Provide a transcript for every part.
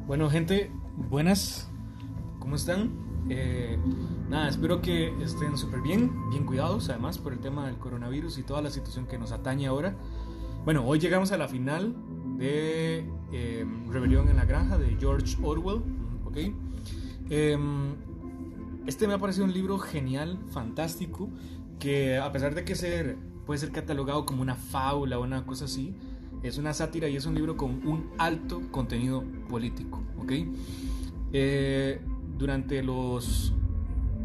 Bueno, gente, buenas, ¿cómo están? Espero que estén súper bien cuidados, además por el tema del coronavirus y toda la situación que nos atañe ahora. Bueno, hoy llegamos a la final de Rebelión en la Granja de George Orwell, ¿ok? Este me ha parecido un libro genial, fantástico, que a pesar de que puede ser catalogado como una fábula o una cosa así, es una sátira y es un libro con un alto contenido político, ¿ok? Durante los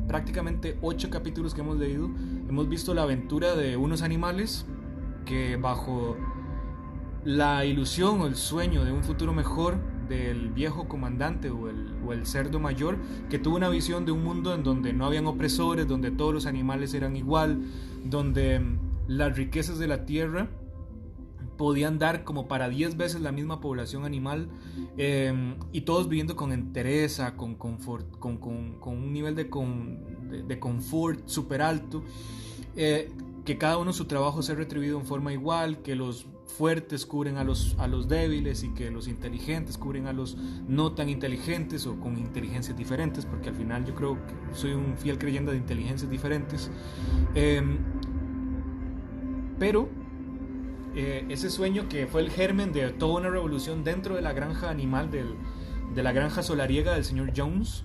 prácticamente 8 capítulos que hemos leído, hemos visto la aventura de unos animales que bajo la ilusión o el sueño de un futuro mejor del viejo comandante o el cerdo mayor, que tuvo una visión de un mundo en donde no habían opresores, donde todos los animales eran igual, donde las riquezas de la tierra podían dar como para 10 veces la misma población animal, y todos viviendo con entereza, con confort, con un nivel de confort súper alto, que cada uno su trabajo sea retribuido en forma igual, que los fuertes cubren a los débiles y que los inteligentes cubren a los no tan inteligentes o con inteligencias diferentes, porque al final yo creo que soy un fiel creyente de inteligencias diferentes, pero ese sueño que fue el germen de toda una revolución dentro de la granja animal de la granja solariega del señor Jones,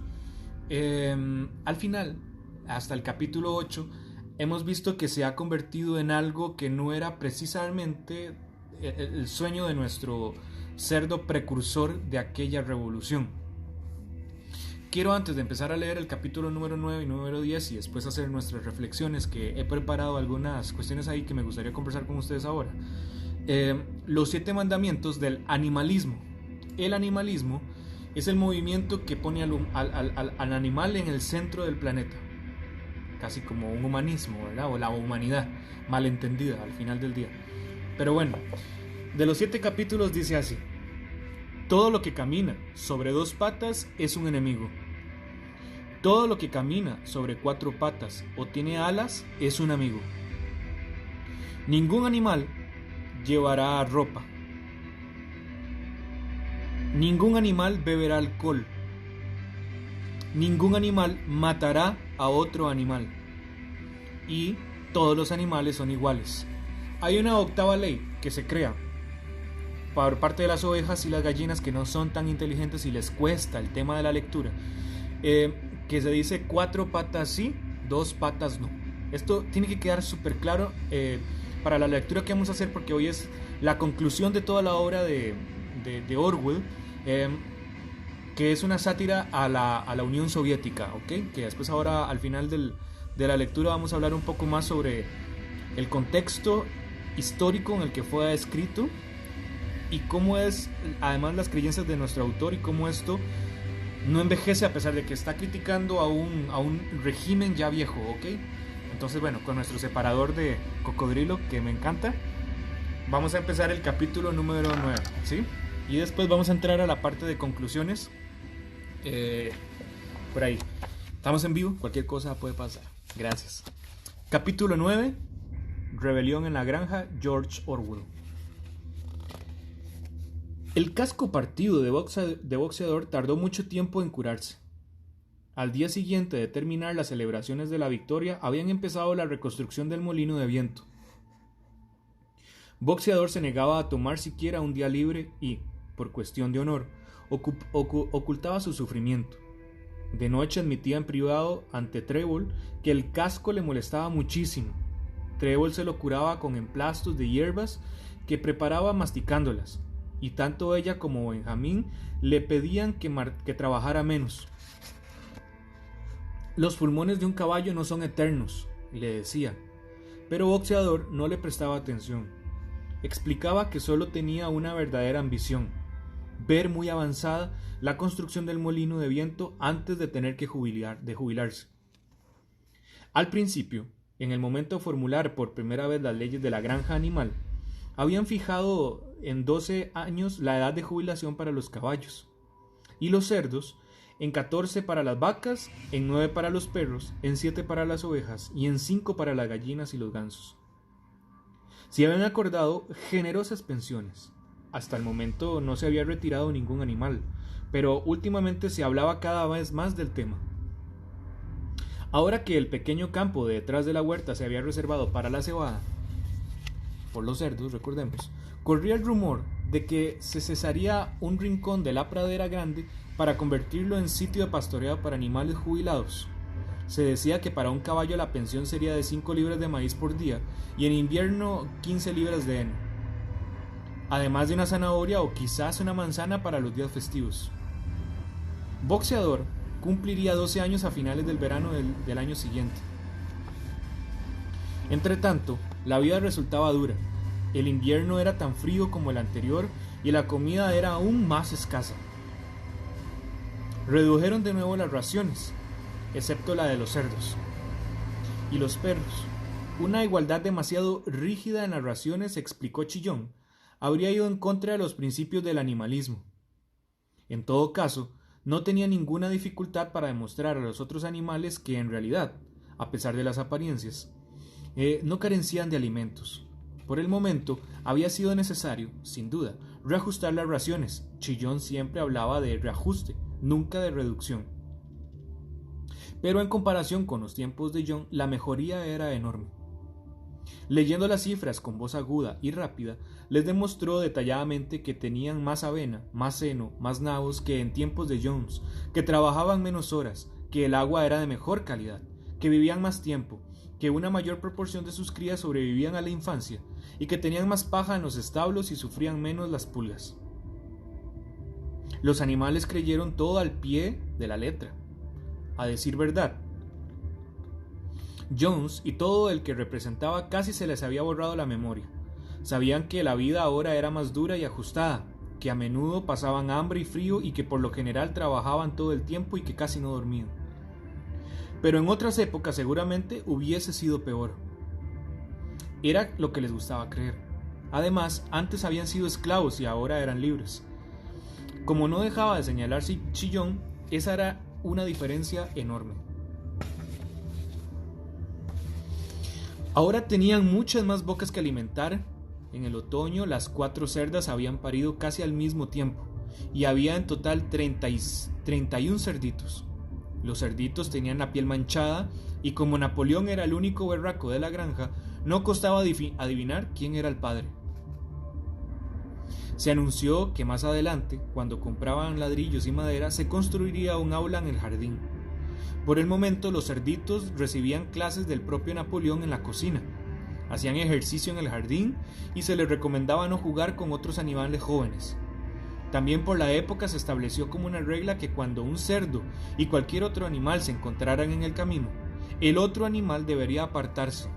al final, hasta el capítulo 8, hemos visto que se ha convertido en algo que no era precisamente el sueño de nuestro cerdo precursor de aquella revolución. Quiero, antes de empezar a leer el capítulo número 9 y número 10 y después hacer nuestras reflexiones, que he preparado algunas cuestiones ahí que me gustaría conversar con ustedes ahora, los 7 mandamientos del animalismo. El animalismo es el movimiento que pone al animal en el centro del planeta, casi como un humanismo, ¿verdad? O la humanidad malentendida al final del día. Pero bueno, de los 7 capítulos dice así: todo lo que camina sobre 2 patas es un enemigo. Todo lo que camina sobre 4 patas o tiene alas es un amigo. Ningún animal llevará ropa. Ningún animal beberá alcohol. Ningún animal matará a otro animal. Y todos los animales son iguales. Hay una 8ª ley que se crea por parte de las ovejas y las gallinas, que no son tan inteligentes y les cuesta el tema de la lectura, que se dice 4 patas sí, 2 patas no. Esto tiene que quedar súper claro para la lectura que vamos a hacer, porque hoy es la conclusión de toda la obra de Orwell, que es una sátira a la Unión Soviética, ¿ok? Que después, ahora al final de la lectura, vamos a hablar un poco más sobre el contexto histórico en el que fue escrito y cómo es además las creencias de nuestro autor y cómo esto no envejece a pesar de que está criticando a un régimen ya viejo, ¿ok? Entonces, bueno, con nuestro separador de cocodrilo, que me encanta, vamos a empezar el capítulo número 9, ¿sí? Y después vamos a entrar a la parte de conclusiones, por ahí. Estamos en vivo, cualquier cosa puede pasar. Gracias. Capítulo 9, Rebelión en la Granja, George Orwell. El casco partido de boxeador tardó mucho tiempo en curarse. Al día siguiente de terminar las celebraciones de la victoria, habían empezado la reconstrucción del molino de viento. Boxeador se negaba a tomar siquiera un día libre y, por cuestión de honor, ocultaba su sufrimiento. De noche admitía en privado ante Trébol que el casco le molestaba muchísimo. Trébol se lo curaba con emplastos de hierbas que preparaba masticándolas, y tanto ella como Benjamín le pedían que trabajara menos. Los pulmones de un caballo no son eternos, le decía, pero Boxeador no le prestaba atención. Explicaba que solo tenía una verdadera ambición: ver muy avanzada la construcción del molino de viento antes de tener que jubilarse. Al principio, en el momento de formular por primera vez las leyes de la granja animal, habían fijado en 12 años la edad de jubilación para los caballos, y los cerdos en 14 para las vacas, en 9 para los perros, en 7 para las ovejas y en 5 para las gallinas y los gansos. Se habían acordado generosas pensiones, hasta el momento no se había retirado ningún animal, pero últimamente se hablaba cada vez más del tema. Ahora que el pequeño campo de detrás de la huerta se había reservado para la cebada, por los cerdos, recordemos, corría el rumor de que se cesaría un rincón de la pradera grande para convertirlo en sitio de pastoreo para animales jubilados. Se decía que para un caballo la pensión sería de 5 libras de maíz por día y en invierno 15 libras de heno, además de una zanahoria o quizás una manzana para los días festivos. Boxeador cumpliría 12 años a finales del verano del año siguiente. Entretanto, la vida resultaba dura. El invierno era tan frío como el anterior y la comida era aún más escasa. Redujeron de nuevo las raciones, excepto la de los cerdos y los perros. Una igualdad demasiado rígida en las raciones, explicó Chillón, habría ido en contra de los principios del animalismo. En todo caso, no tenía ninguna dificultad para demostrar a los otros animales que en realidad, a pesar de las apariencias, no carecían de alimentos. Por el momento, había sido necesario, sin duda, reajustar las raciones. Chillón siempre hablaba de reajuste, nunca de reducción. Pero en comparación con los tiempos de John, la mejoría era enorme. Leyendo las cifras con voz aguda y rápida, les demostró detalladamente que tenían más avena, más heno, más nabos que en tiempos de Jones, que trabajaban menos horas, que el agua era de mejor calidad, que vivían más tiempo, que una mayor proporción de sus crías sobrevivían a la infancia y que tenían más paja en los establos y sufrían menos las pulgas. Los animales creyeron todo al pie de la letra. A decir verdad, Jones y todo el que representaba casi se les había borrado la memoria. Sabían que la vida ahora era más dura y ajustada, que a menudo pasaban hambre y frío y que por lo general trabajaban todo el tiempo y que casi no dormían. Pero en otras épocas seguramente hubiese sido peor. Era lo que les gustaba creer. Además, antes habían sido esclavos y ahora eran libres. Como no dejaba de señalar Chillón, esa era una diferencia enorme. Ahora tenían muchas más bocas que alimentar. En el otoño las 4 cerdas habían parido casi al mismo tiempo y había en total 31 cerditos. Los cerditos tenían la piel manchada y como Napoleón era el único berraco de la granja, no costaba adivinar quién era el padre. Se anunció que más adelante, cuando compraban ladrillos y madera, se construiría un aula en el jardín. Por el momento, los cerditos recibían clases del propio Napoleón en la cocina, hacían ejercicio en el jardín y se les recomendaba no jugar con otros animales jóvenes. También por la época se estableció como una regla que cuando un cerdo y cualquier otro animal se encontraran en el camino, el otro animal debería apartarse.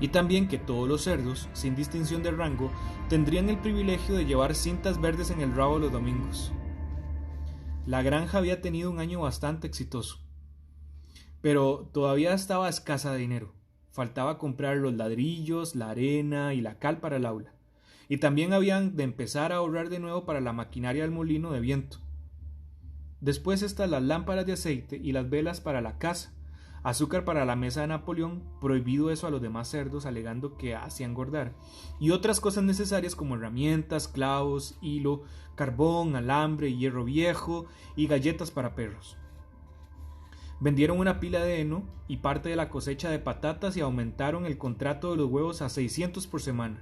Y también que todos los cerdos, sin distinción de rango, tendrían el privilegio de llevar cintas verdes en el rabo los domingos. La granja había tenido un año bastante exitoso, pero todavía estaba escasa de dinero. Faltaba comprar los ladrillos, la arena y la cal para el aula. Y también habían de empezar a ahorrar de nuevo para la maquinaria del molino de viento. Después están las lámparas de aceite y las velas para la casa, azúcar para la mesa de Napoleón, prohibido eso a los demás cerdos alegando que hacía engordar, y otras cosas necesarias como herramientas, clavos, hilo, carbón, alambre, hierro viejo y galletas para perros. Vendieron una pila de heno y parte de la cosecha de patatas y aumentaron el contrato de los huevos a 600 por semana.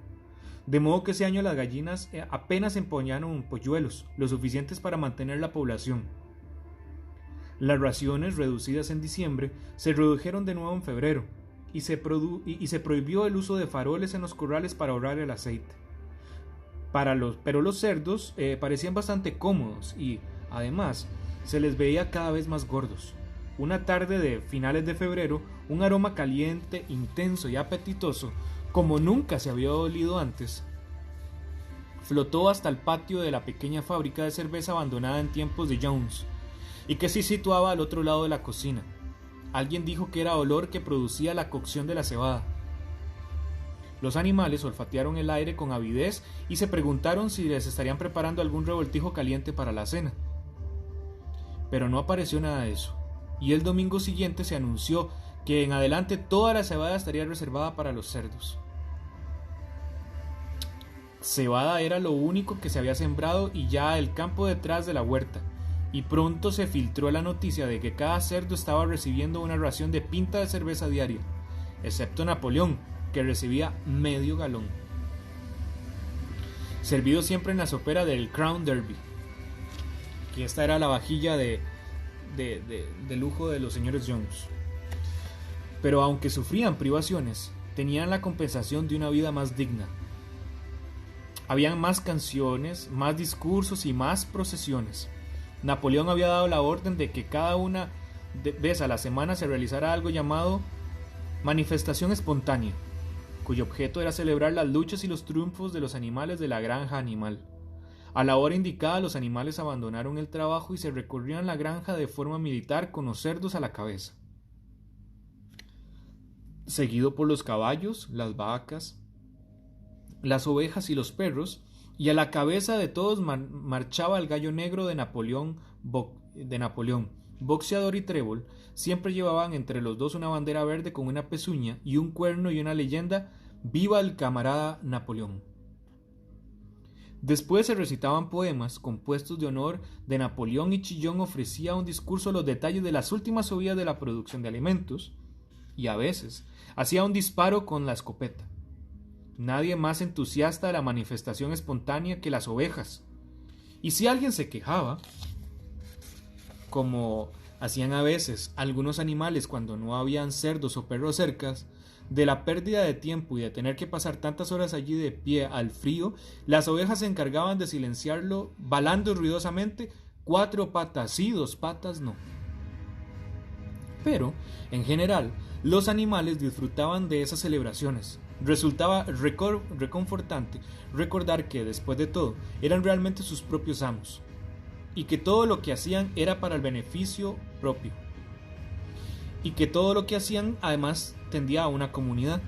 De modo que ese año las gallinas apenas empoñaron polluelos, lo suficientes para mantener la población. Las raciones, reducidas en diciembre, se redujeron de nuevo en febrero, y se prohibió el uso de faroles en los corrales para ahorrar el aceite. Pero los cerdos parecían bastante cómodos y, además, se les veía cada vez más gordos. Una tarde de finales de febrero, un aroma caliente, intenso y apetitoso, como nunca se había olido antes, flotó hasta el patio de la pequeña fábrica de cerveza abandonada en tiempos de Jones, y que se situaba al otro lado de la cocina. Alguien dijo que era olor que producía la cocción de la cebada. Los animales olfatearon el aire con avidez y se preguntaron si les estarían preparando algún revoltijo caliente para la cena. Pero no apareció nada de eso, y el domingo siguiente se anunció que en adelante toda la cebada estaría reservada para los cerdos. Cebada era lo único que se había sembrado y ya el campo detrás de la huerta, y pronto se filtró la noticia de que cada cerdo estaba recibiendo una ración de pinta de cerveza diaria, excepto Napoleón, que recibía medio galón, servido siempre en la sopera del Crown Derby, que esta era la vajilla de lujo de los señores Jones. Pero aunque sufrían privaciones, tenían la compensación de una vida más digna. Habían más canciones, más discursos y más procesiones. Napoleón había dado la orden de que cada una vez a la semana se realizara algo llamado manifestación espontánea, cuyo objeto era celebrar las luchas y los triunfos de los animales de la granja animal. A la hora indicada los animales abandonaron el trabajo y se recorrían la granja de forma militar con los cerdos a la cabeza, seguido por los caballos, las vacas, las ovejas y los perros, y a la cabeza de todos marchaba el gallo negro de Napoleón, boxeador y trébol. Siempre llevaban entre los dos una bandera verde con una pezuña y un cuerno y una leyenda: «Viva el camarada Napoleón». Después se recitaban poemas compuestos de honor de Napoleón y Chillón ofrecía un discurso a los detalles de las últimas subidas de la producción de alimentos, y a veces hacía un disparo con la escopeta. Nadie más entusiasta de la manifestación espontánea que las ovejas. Y si alguien se quejaba, como hacían a veces algunos animales cuando no habían cerdos o perros cercas, de la pérdida de tiempo y de tener que pasar tantas horas allí de pie al frío, las ovejas se encargaban de silenciarlo balando ruidosamente: 4 patas sí, 2 patas no. Pero, en general, los animales disfrutaban de esas celebraciones. Resultaba reconfortante recordar que, después de todo, eran realmente sus propios amos, y que todo lo que hacían era para el beneficio propio, y que todo lo que hacían además tendía a una comunidad.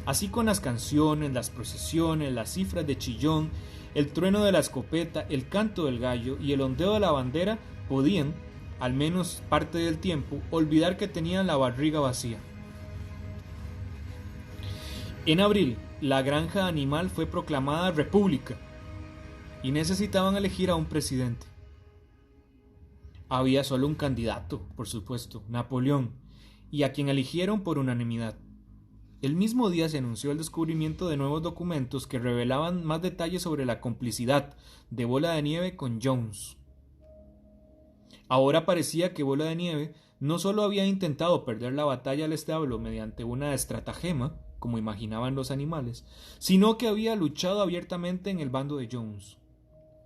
Así, con las canciones, las procesiones, las cifras de Chillón, el trueno de la escopeta, el canto del gallo y el ondeo de la bandera, podían, al menos parte del tiempo, olvidar que tenían la barriga vacía. En abril, la granja animal fue proclamada república y necesitaban elegir a un presidente. Había solo un candidato, por supuesto, Napoleón, y a quien eligieron por unanimidad. El mismo día se anunció el descubrimiento de nuevos documentos que revelaban más detalles sobre la complicidad de Bola de Nieve con Jones. Ahora parecía que Bola de Nieve no solo había intentado perder la batalla al establo mediante una estratagema, como imaginaban los animales, sino que había luchado abiertamente en el bando de Jones.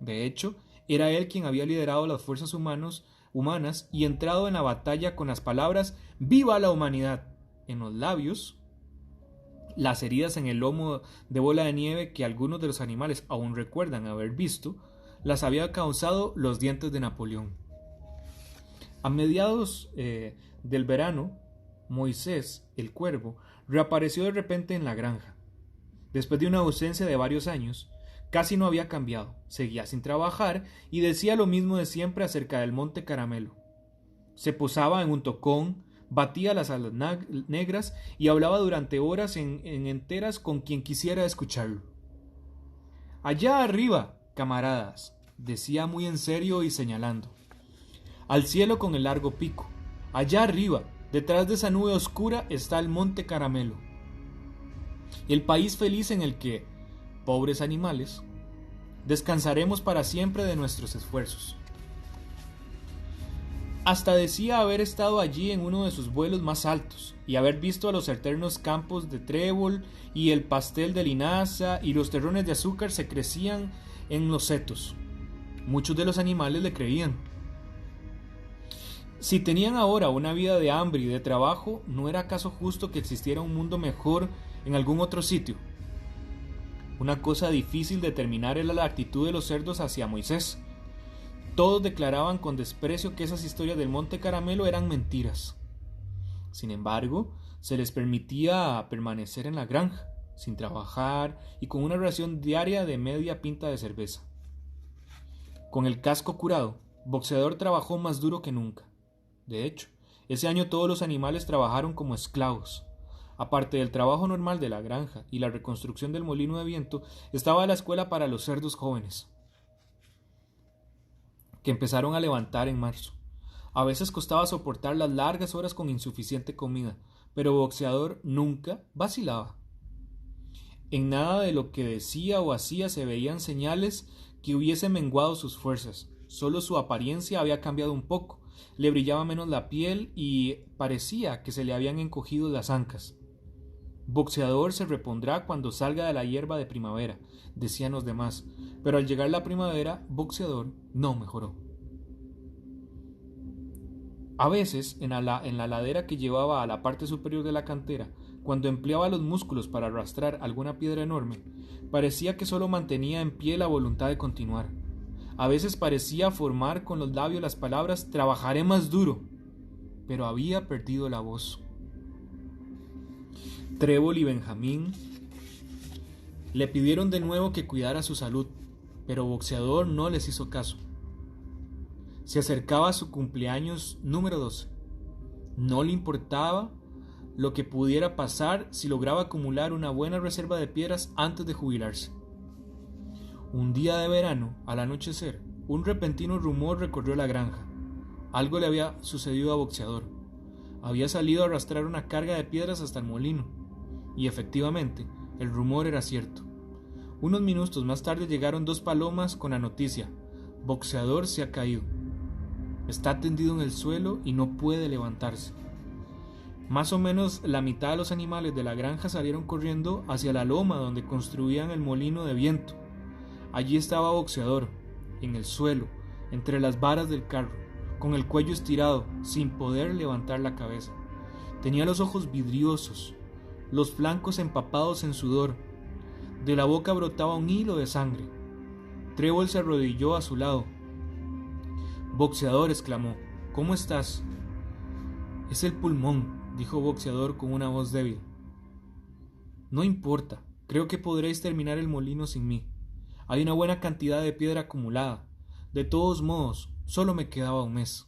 De hecho, era él quien había liderado las fuerzas humanas y entrado en la batalla con las palabras «¡Viva la humanidad!» en los labios. Las heridas en el lomo de Bola de Nieve, que algunos de los animales aún recuerdan haber visto, las había causado los dientes de Napoleón. A mediados del verano, Moisés, el cuervo, reapareció de repente en la granja. Después de una ausencia de varios años, casi no había cambiado, seguía sin trabajar y decía lo mismo de siempre acerca del Monte Caramelo. Se posaba en un tocón, batía las alas negras y hablaba durante horas en enteras con quien quisiera escucharlo. «Allá arriba, camaradas», decía muy en serio y señalando al cielo con el largo pico. «Allá arriba, detrás de esa nube oscura, está el Monte Caramelo. El país feliz en el que, pobres animales, descansaremos para siempre de nuestros esfuerzos». Hasta decía haber estado allí en uno de sus vuelos más altos y haber visto a los eternos campos de trébol y el pastel de linaza y los terrones de azúcar se crecían en los setos. Muchos de los animales le creían. Si tenían ahora una vida de hambre y de trabajo, ¿no era acaso justo que existiera un mundo mejor en algún otro sitio? Una cosa difícil de determinar era la actitud de los cerdos hacia Moisés. Todos declaraban con desprecio que esas historias del Monte Caramelo eran mentiras. Sin embargo, se les permitía permanecer en la granja, sin trabajar y con una ración diaria de media pinta de cerveza. Con el casco curado, Boxeador trabajó más duro que nunca. De hecho, ese año todos los animales trabajaron como esclavos. Aparte del trabajo normal de la granja y la reconstrucción del molino de viento, estaba la escuela para los cerdos jóvenes, que empezaron a levantar en marzo. A veces costaba soportar las largas horas con insuficiente comida, pero Boxeador nunca vacilaba. En nada de lo que decía o hacía se veían señales que hubiese menguado sus fuerzas. Solo su apariencia había cambiado un poco, le brillaba menos la piel y parecía que se le habían encogido las ancas. Boxeador se repondrá cuando salga de la hierba de primavera, decían los demás, pero al llegar la primavera, Boxeador no mejoró. A veces, en la ladera que llevaba a la parte superior de la cantera, cuando empleaba los músculos para arrastrar alguna piedra enorme, parecía que solo mantenía en pie la voluntad de continuar. A veces parecía formar con los labios las palabras «trabajaré más duro», pero había perdido la voz. Trébol y Benjamín le pidieron de nuevo que cuidara su salud, pero Boxeador no les hizo caso. Se acercaba su cumpleaños número 12. No le importaba lo que pudiera pasar si lograba acumular una buena reserva de piedras antes de jubilarse. Un día de verano, al anochecer, un repentino rumor recorrió la granja. Algo le había sucedido a Boxeador. Había salido a arrastrar una carga de piedras hasta el molino, y efectivamente, el rumor era cierto. Unos minutos más tarde llegaron 2 palomas con la noticia: Boxeador se ha caído. Está tendido en el suelo y no puede levantarse. Más o menos la mitad de los animales de la granja salieron corriendo hacia la loma donde construían el molino de viento. Allí estaba Boxeador, en el suelo, entre las varas del carro, con el cuello estirado, sin poder levantar la cabeza. Tenía los ojos vidriosos, los flancos empapados en sudor. De la boca brotaba un hilo de sangre. Trébol se arrodilló a su lado. «Boxeador», exclamó, «¿cómo estás?» «Es el pulmón», dijo Boxeador con una voz débil. «No importa, creo que podréis terminar el molino sin mí. Hay una buena cantidad de piedra acumulada. De todos modos, solo me quedaba un mes».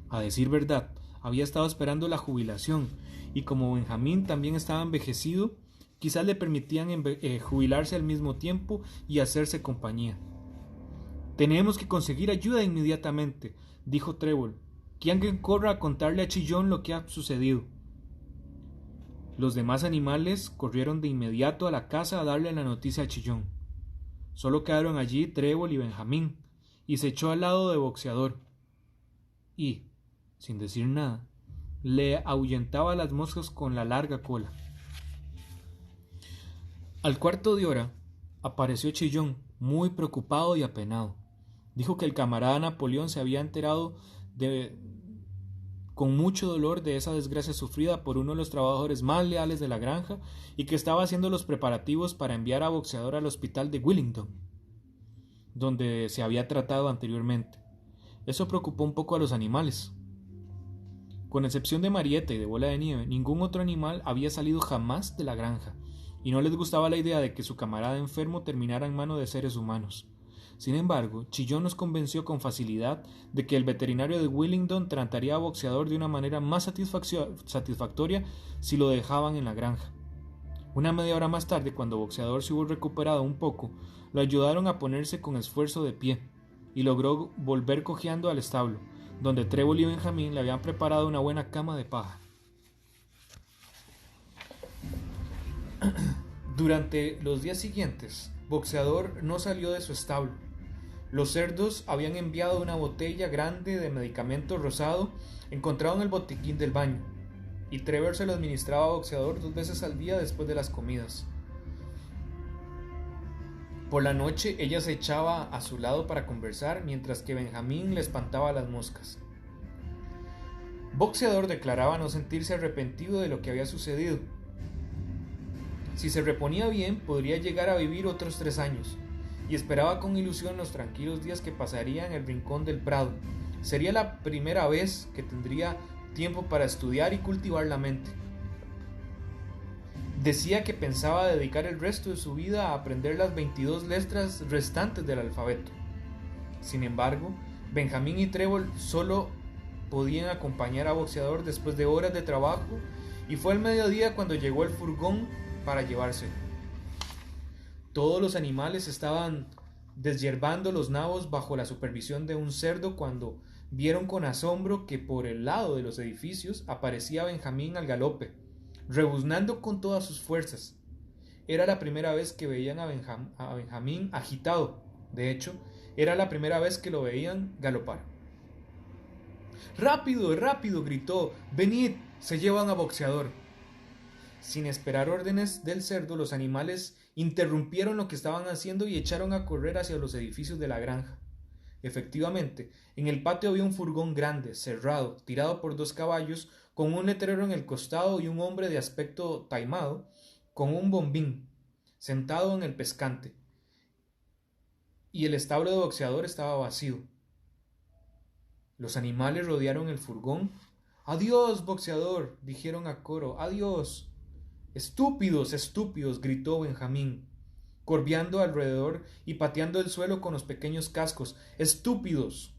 A decir verdad, había estado esperando la jubilación, y como Benjamín también estaba envejecido, quizás le permitían jubilarse al mismo tiempo y hacerse compañía. «Tenemos que conseguir ayuda inmediatamente», dijo Trébol. «Que alguien corra a contarle a Chillón lo que ha sucedido». Los demás animales corrieron de inmediato a la casa a darle la noticia a Chillón. Solo quedaron allí Trébol y Benjamín, y se echó al lado de Boxeador. Y, sin decir nada, le ahuyentaba las moscas con la larga cola. Al cuarto de hora apareció Chillón, muy preocupado y apenado. Dijo que el camarada Napoleón se había enterado con mucho dolor de esa desgracia sufrida por uno de los trabajadores más leales de la granja y que estaba haciendo los preparativos para enviar a Boxeador al hospital de Willingdon, donde se había tratado anteriormente. Eso preocupó un poco a los animales. Con excepción de Marieta y de Bola de Nieve, ningún otro animal había salido jamás de la granja, y no les gustaba la idea de que su camarada enfermo terminara en manos de seres humanos. Sin embargo, Chillón nos convenció con facilidad de que el veterinario de Willingdon trataría a Boxeador de una manera más satisfactoria si lo dejaban en la granja. Una media hora más tarde, cuando Boxeador se hubo recuperado un poco, lo ayudaron a ponerse con esfuerzo de pie, y logró volver cojeando al establo, donde Trébol y Benjamín le habían preparado una buena cama de paja. Durante los días siguientes, Boxeador no salió de su establo. Los cerdos habían enviado una botella grande de medicamento rosado encontrado en el botiquín del baño, y Trevor se lo administraba a Boxeador 2 veces al día después de las comidas. Por la noche ella se echaba a su lado para conversar, mientras que Benjamín le espantaba las moscas. Boxeador declaraba no sentirse arrepentido de lo que había sucedido. Si se reponía bien, podría llegar a vivir otros 3 años, y esperaba con ilusión los tranquilos días que pasaría en el rincón del prado. Sería la primera vez que tendría tiempo para estudiar y cultivar la mente. Decía que pensaba dedicar el resto de su vida a aprender las 22 letras restantes del alfabeto. Sin embargo, Benjamín y Trébol solo podían acompañar a Boxeador después de horas de trabajo, y fue al mediodía cuando llegó el furgón para llevárselo. Todos los animales estaban deshiervando los nabos bajo la supervisión de un cerdo cuando vieron con asombro que por el lado de los edificios aparecía Benjamín al galope, rebuznando con todas sus fuerzas. Era la primera vez que veían a Benjamín agitado. De hecho, era la primera vez que lo veían galopar. ¡Rápido, rápido!, gritó. ¡Venid! Se llevan a Boxeador. Sin esperar órdenes del cerdo, los animales interrumpieron lo que estaban haciendo y echaron a correr hacia los edificios de la granja. Efectivamente, en el patio había un furgón grande, cerrado, tirado por 2 caballos, con un letrero en el costado y un hombre de aspecto taimado, con un bombín, sentado en el pescante. Y el establo de Boxeador estaba vacío. Los animales rodearon el furgón. «¡Adiós, Boxeador!», dijeron a coro. «¡Adiós!». «¡Estúpidos, estúpidos!», gritó Benjamín, corveando alrededor y pateando el suelo con los pequeños cascos. «¡Estúpidos!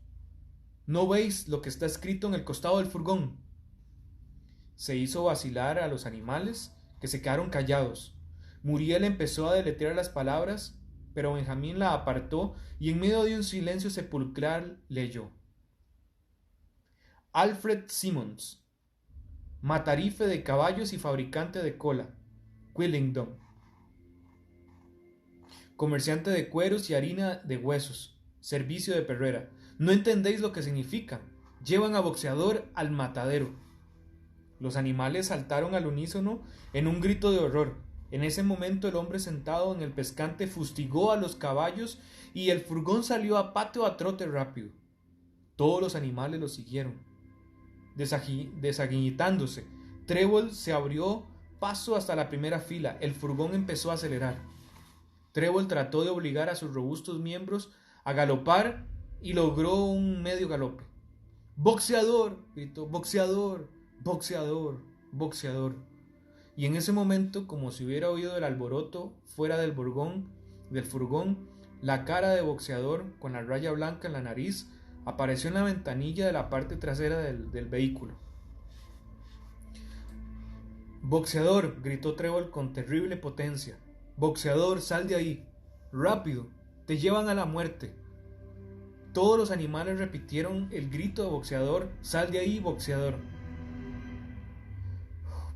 ¿No veis lo que está escrito en el costado del furgón?». Se hizo vacilar a los animales, que se quedaron callados. Muriel empezó a deletrear las palabras, pero Benjamín la apartó y en medio de un silencio sepulcral leyó: Alfred Simmons, matarife de caballos y fabricante de cola, Willingdon. Comerciante de cueros y harina de huesos, servicio de perrera. No entendéis lo que significan. Llevan a Boxeador al matadero. Los animales saltaron al unísono en un grito de horror. En ese momento el hombre sentado en el pescante fustigó a los caballos y el furgón salió a patio a trote rápido. Todos los animales lo siguieron. Desaguiñitándose, Trébol se abrió paso hasta la primera fila. El furgón empezó a acelerar. Trébol trató de obligar a sus robustos miembros a galopar y logró un medio galope. «¡Boxeador!», gritó. «¡Boxeador! ¡Boxeador! ¡Boxeador!». Y en ese momento, como si hubiera oído el alboroto fuera del furgón, la cara de Boxeador, con la raya blanca en la nariz, apareció en la ventanilla de la parte trasera del vehículo. «¡Boxeador!», gritó Trébol con terrible potencia. «¡Boxeador, sal de ahí! ¡Rápido! ¡Te llevan a la muerte!». Todos los animales repitieron el grito de Boxeador: «¡Sal de ahí, Boxeador!».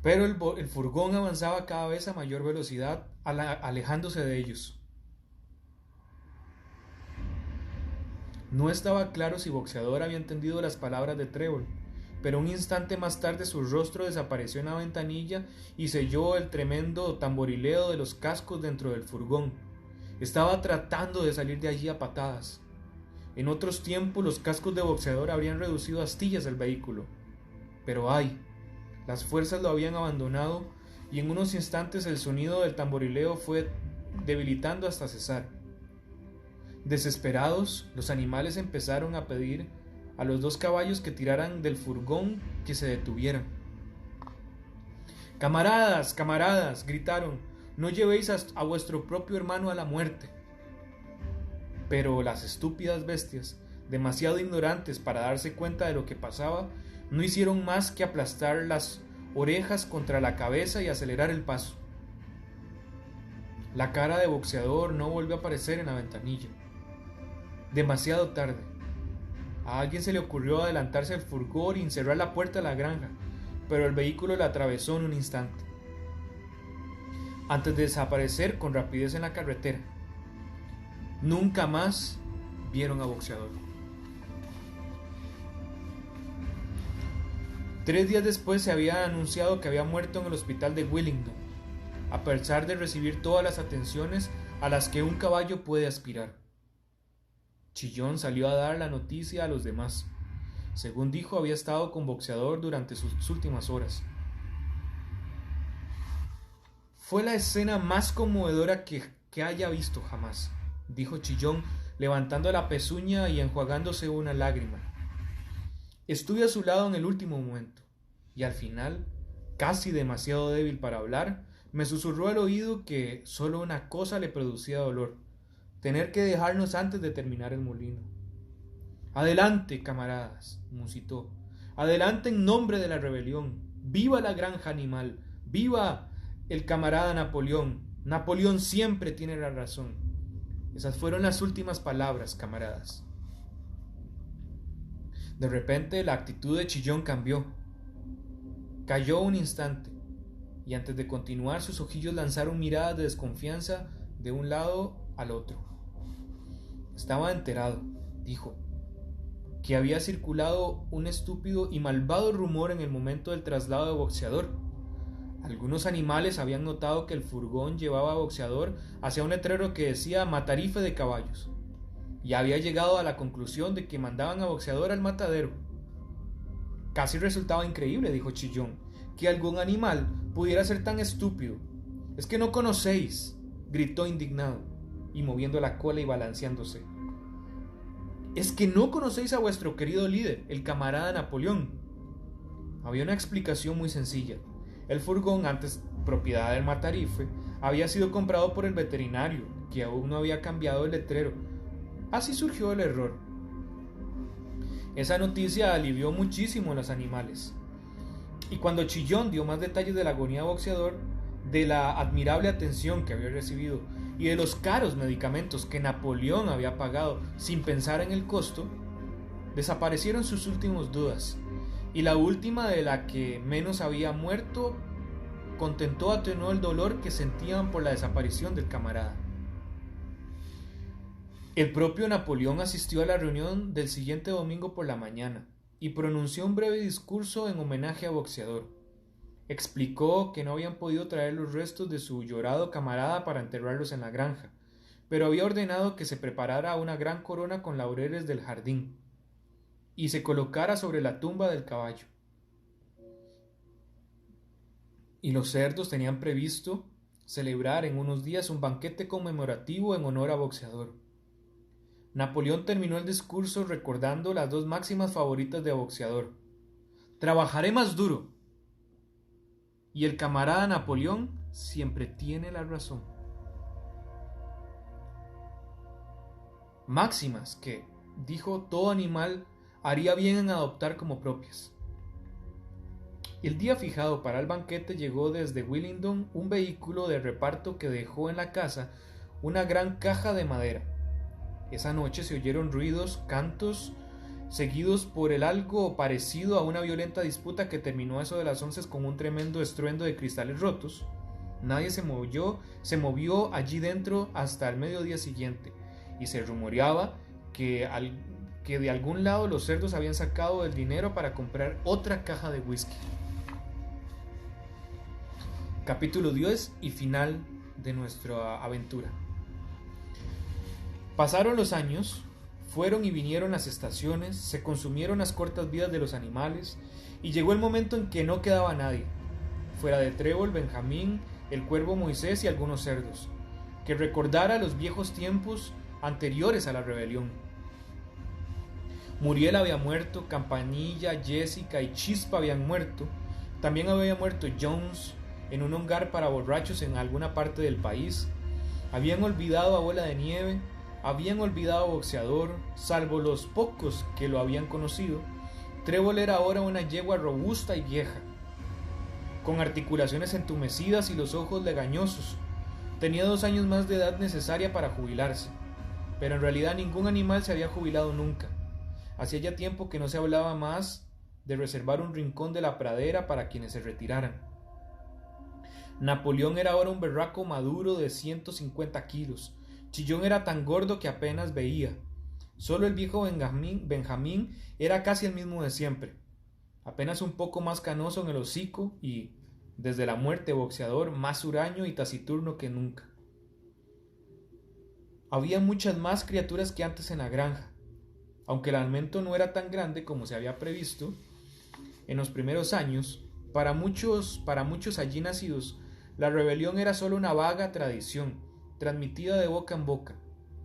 Pero el furgón avanzaba cada vez a mayor velocidad, alejándose de ellos. No estaba claro si Boxeador había entendido las palabras de Trébol, pero un instante más tarde su rostro desapareció en la ventanilla y se oyó el tremendo tamborileo de los cascos dentro del furgón. Estaba tratando de salir de allí a patadas. En otros tiempos los cascos de Boxeador habrían reducido astillas el vehículo. Pero ¡ay! Las fuerzas lo habían abandonado y en unos instantes el sonido del tamborileo fue debilitando hasta cesar. Desesperados, los animales empezaron a pedir a los 2 caballos que tiraran del furgón que se detuvieran. «¡Camaradas, camaradas!», gritaron, «no llevéis a vuestro propio hermano a la muerte». Pero las estúpidas bestias, demasiado ignorantes para darse cuenta de lo que pasaba, no hicieron más que aplastar las orejas contra la cabeza y acelerar el paso. La cara de Boxeador no volvió a aparecer en la ventanilla. Demasiado tarde. A alguien se le ocurrió adelantarse al furgón y cerrar la puerta de la granja, pero el vehículo la atravesó en un instante, antes de desaparecer con rapidez en la carretera. Nunca más vieron a Boxeador. 3 días después se había anunciado que había muerto en el hospital de Willingdon, a pesar de recibir todas las atenciones a las que un caballo puede aspirar. Chillón salió a dar la noticia a los demás. Según dijo, había estado con Boxeador durante sus últimas horas. «Fue la escena más conmovedora que haya visto jamás», dijo Chillón, levantando la pezuña y enjuagándose una lágrima. «Estuve a su lado en el último momento, y al final, casi demasiado débil para hablar, me susurró al oído que solo una cosa le producía dolor: tener que dejarnos antes de terminar el molino». «Adelante, camaradas», musitó. Adelante en nombre de la rebelión. ¡Viva la granja animal! ¡Viva el camarada Napoleón! Napoleón siempre tiene la razón. Esas fueron las últimas palabras, camaradas. De repente la actitud de Chillón cambió. Calló un instante y antes de continuar sus ojillos lanzaron miradas de desconfianza de un lado al otro. Estaba enterado, dijo, que había circulado un estúpido y malvado rumor en el momento del traslado de Boxeador. Algunos animales habían notado que el furgón llevaba a Boxeador hacia un letrero que decía Matarife de caballos, y había llegado a la conclusión de que mandaban a Boxeador al matadero. Casi resultaba increíble, dijo Chillón, que algún animal pudiera ser tan estúpido. Es que no conocéis, gritó indignado, y moviendo la cola y balanceándose. Es que no conocéis a vuestro querido líder, el camarada Napoleón. Había una explicación muy sencilla. El furgón, antes propiedad del Matarife, había sido comprado por el veterinario, que aún no había cambiado el letrero. Así surgió el error. Esa noticia alivió muchísimo a los animales. Y cuando Chillón dio más detalles de la agonía de Boxeador, de la admirable atención que había recibido y de los caros medicamentos que Napoleón había pagado sin pensar en el costo, desaparecieron sus últimas dudas, y la última, de la que menos había muerto, contentó atenuó el dolor que sentían por la desaparición del camarada. El propio Napoleón asistió a la reunión del siguiente domingo por la mañana y pronunció un breve discurso en homenaje a Boxeador. Explicó que no habían podido traer los restos de su llorado camarada para enterrarlos en la granja, pero había ordenado que se preparara una gran corona con laureles del jardín y se colocara sobre la tumba del caballo. Y los cerdos tenían previsto celebrar en unos días un banquete conmemorativo en honor a Boxeador. Napoleón terminó el discurso recordando las dos máximas favoritas de Boxeador: trabajaré más duro, y el camarada Napoleón siempre tiene la razón. Máximas que, dijo, todo animal haría bien en adoptar como propias. El día fijado para el banquete llegó desde Willingdon un vehículo de reparto que dejó en la casa una gran caja de madera. Esa noche se oyeron ruidos, cantos, seguidos por el algo parecido a una violenta disputa que terminó a eso de las 11 con un tremendo estruendo de cristales rotos. Nadie se movió allí dentro hasta el mediodía siguiente, y se rumoreaba que de algún lado los cerdos habían sacado el dinero para comprar otra caja de whisky. Capítulo 10 y final de nuestra aventura. Pasaron los años, fueron y vinieron las estaciones, se consumieron las cortas vidas de los animales, y llegó el momento en que no quedaba nadie, fuera de Trébol, Benjamín, el cuervo Moisés y algunos cerdos, que recordara los viejos tiempos anteriores a la rebelión. Muriel había muerto, Campanilla, Jessica y Chispa habían muerto, también había muerto Jones en un hogar para borrachos en alguna parte del país. Habían olvidado a Bola de Nieve, habían olvidado a Boxeador, salvo los pocos que lo habían conocido. Trébol era ahora una yegua robusta y vieja, con articulaciones entumecidas y los ojos legañosos. Tenía 2 años más de edad necesaria para jubilarse, pero en realidad ningún animal se había jubilado nunca. Hacía ya tiempo que no se hablaba más de reservar un rincón de la pradera para quienes se retiraran. Napoleón era ahora un berraco maduro de 150 kilos. Chillón era tan gordo que apenas veía. Solo el viejo Benjamín era casi el mismo de siempre, apenas un poco más canoso en el hocico y, desde la muerte, Boxeador más huraño y taciturno que nunca. Había muchas más criaturas que antes en la granja, aunque el aumento no era tan grande como se había previsto. En los primeros años, para muchos allí nacidos, la rebelión era solo una vaga tradición, transmitida de boca en boca.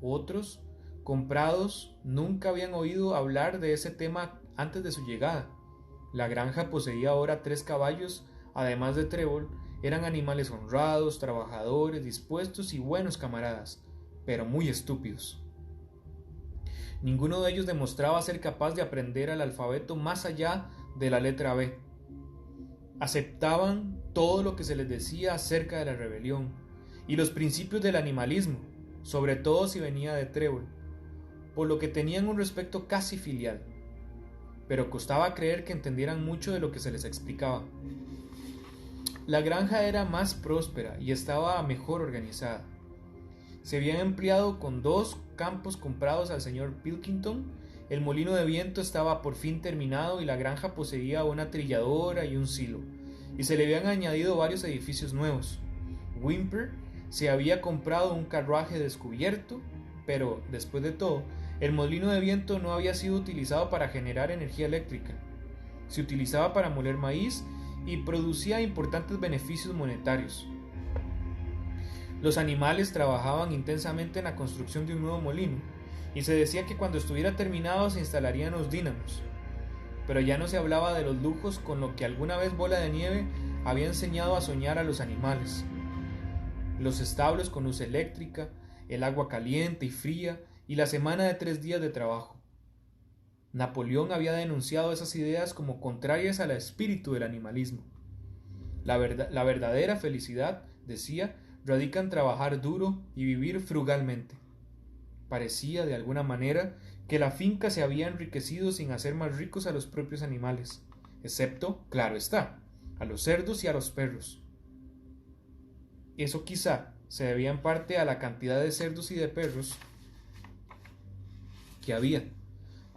Otros, comprados, nunca habían oído hablar de ese tema antes de su llegada. La granja poseía ahora 3 caballos, además de Trébol. Eran animales honrados, trabajadores, dispuestos y buenos camaradas, pero muy estúpidos. Ninguno de ellos demostraba ser capaz de aprender el alfabeto más allá de la letra B. Aceptaban todo lo que se les decía acerca de la rebelión y los principios del animalismo, sobre todo si venía de Trébol, por lo que tenían un respeto casi filial, pero costaba creer que entendieran mucho de lo que se les explicaba. La granja era más próspera y estaba mejor organizada. Se habían empleado con 2 campos comprados al señor Pilkington, el molino de viento estaba por fin terminado y la granja poseía una trilladora y un silo, y se le habían añadido varios edificios nuevos. Whymper se había comprado un carruaje descubierto, pero, después de todo, el molino de viento no había sido utilizado para generar energía eléctrica. Se utilizaba para moler maíz y producía importantes beneficios monetarios. Los animales trabajaban intensamente en la construcción de un nuevo molino, y se decía que cuando estuviera terminado se instalarían los dínamos. Pero ya no se hablaba de los lujos con lo que alguna vez Bola de Nieve había enseñado a soñar a los animales. Los establos con luz eléctrica, el agua caliente y fría, y la semana de 3 días de trabajo. Napoleón había denunciado esas ideas como contrarias al espíritu del animalismo. La verdadera felicidad, decía, radica en trabajar duro y vivir frugalmente. Parecía, de alguna manera, que la finca se había enriquecido sin hacer más ricos a los propios animales, excepto, claro está, a los cerdos y a los perros. Eso quizá se debía en parte a la cantidad de cerdos y de perros que había.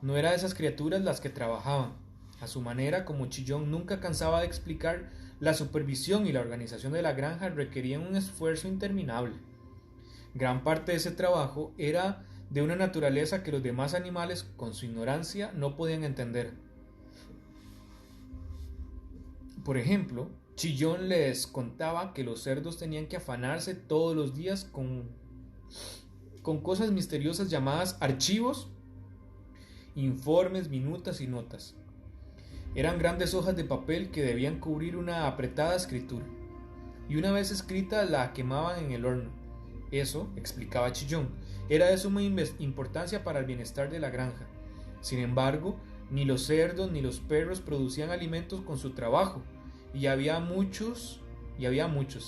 No era de esas criaturas las que trabajaban. A su manera, como Chillón nunca cansaba de explicar, la supervisión y la organización de la granja requerían un esfuerzo interminable. Gran parte de ese trabajo era de una naturaleza que los demás animales, con su ignorancia, no podían entender. Por ejemplo, Chillón les contaba que los cerdos tenían que afanarse todos los días con cosas misteriosas llamadas archivos, informes, minutas y notas. Eran grandes hojas de papel que debían cubrir una apretada escritura, y una vez escrita la quemaban en el horno. Eso, explicaba Chillón, era de suma importancia para el bienestar de la granja. Sin embargo, ni los cerdos ni los perros producían alimentos con su trabajo, y había muchos,